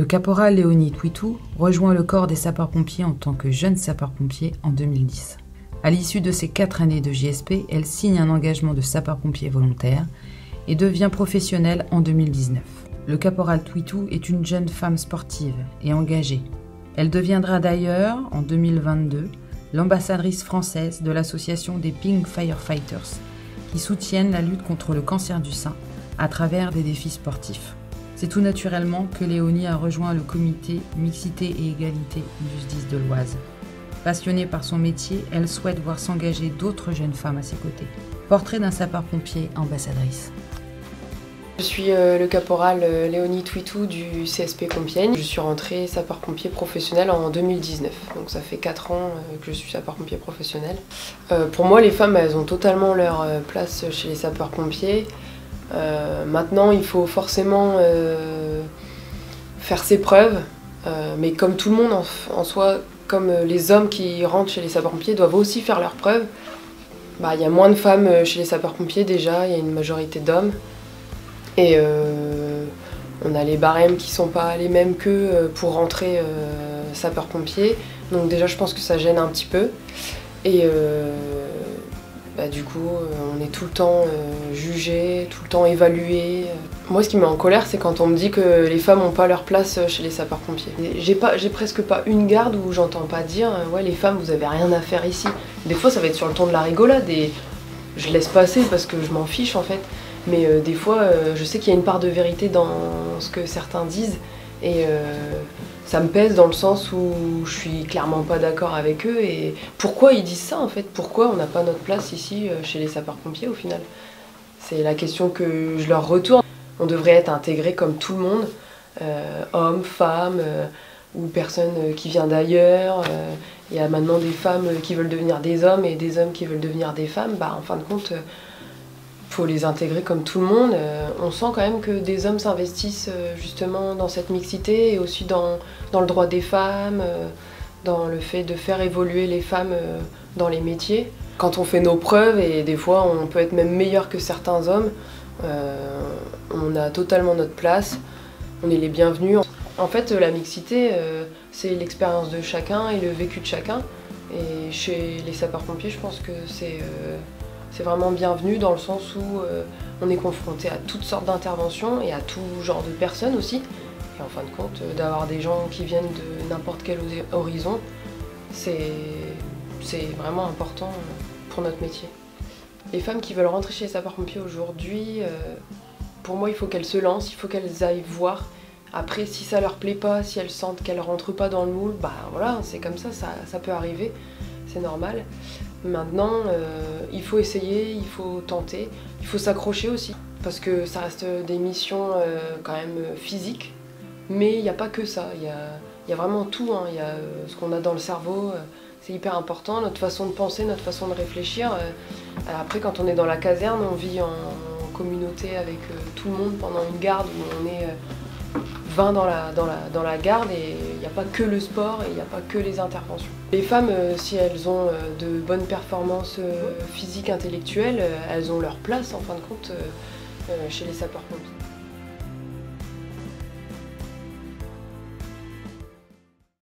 Le caporal Léonie Twitou rejoint le corps des sapeurs-pompiers en tant que jeune sapeur-pompier en 2010. À l'issue de ses 4 années de JSP, elle signe un engagement de sapeur-pompier volontaire et devient professionnelle en 2019. Le caporal Twitou est une jeune femme sportive et engagée. Elle deviendra d'ailleurs, en 2022, l'ambassadrice française de l'association des Pink Firefighters, qui soutiennent la lutte contre le cancer du sein à travers des défis sportifs. C'est tout naturellement que Léonie a rejoint le comité Mixité et Égalité du SDIS de l'Oise. Passionnée par son métier, elle souhaite voir s'engager d'autres jeunes femmes à ses côtés. Portrait d'un sapeur-pompier ambassadrice. Je suis le caporal Léonie Twitou du CSP Compiègne. Je suis rentrée sapeur-pompier professionnel en 2019, donc ça fait 4 ans que je suis sapeur-pompier professionnel. Pour moi, les femmes, elles ont totalement leur place chez les sapeurs-pompiers. Maintenant, il faut forcément faire ses preuves, mais comme tout le monde en soi, comme les hommes qui rentrent chez les sapeurs-pompiers doivent aussi faire leurs preuves, il y a moins de femmes chez les sapeurs-pompiers déjà, il y a une majorité d'hommes. Et on a les barèmes qui sont pas les mêmes qu'eux pour rentrer sapeur-pompier. Donc déjà je pense que ça gêne un petit peu. Et du coup on est tout le temps jugé, tout le temps évalué. Moi ce qui me met en colère c'est quand on me dit que les femmes n'ont pas leur place chez les sapeurs-pompiers. J'ai presque pas une garde où j'entends pas dire ouais les femmes vous avez rien à faire ici. Des fois ça va être sur le ton de la rigolade et je laisse passer parce que je m'en fiche en fait. Mais des fois, je sais qu'il y a une part de vérité dans ce que certains disent et ça me pèse dans le sens où je suis clairement pas d'accord avec eux. Et pourquoi ils disent ça en fait? Pourquoi on n'a pas notre place ici chez les sapeurs-pompiers au final? C'est la question que je leur retourne. On devrait être intégrés comme tout le monde, hommes, femmes ou personnes qui viennent d'ailleurs. Il y a maintenant des femmes qui veulent devenir des hommes et des hommes qui veulent devenir des femmes. En fin de compte, faut les intégrer comme tout le monde. On sent quand même que des hommes s'investissent justement dans cette mixité et aussi dans le droit des femmes, dans le fait de faire évoluer les femmes dans les métiers. Quand on fait nos preuves, et des fois on peut être même meilleur que certains hommes, on a totalement notre place, on est les bienvenus. En fait, la mixité, c'est l'expérience de chacun et le vécu de chacun. Et chez les sapeurs-pompiers, je pense que c'est vraiment bienvenu dans le sens où on est confronté à toutes sortes d'interventions et à tout genre de personnes aussi. Et en fin de compte, d'avoir des gens qui viennent de n'importe quel horizon, c'est vraiment important pour notre métier. Les femmes qui veulent rentrer chez les sapeurs-pompiers aujourd'hui, pour moi il faut qu'elles se lancent, il faut qu'elles aillent voir. Après si ça leur plaît pas, si elles sentent qu'elles rentrent pas dans le moule, voilà, c'est comme ça peut arriver, c'est normal. Maintenant, il faut essayer, il faut tenter, il faut s'accrocher aussi, parce que ça reste des missions quand même physiques, mais il n'y a pas que ça, il y a vraiment tout, hein. Il y a ce qu'on a dans le cerveau, c'est hyper important, notre façon de penser, notre façon de réfléchir. Après, quand on est dans la caserne, on vit en communauté avec tout le monde pendant une garde où on est 20 dans la garde et il n'y a pas que le sport et il n'y a pas que les interventions. Les femmes, si elles ont de bonnes performances physiques, intellectuelles, elles ont leur place en fin de compte chez les sapeurs-pompiers.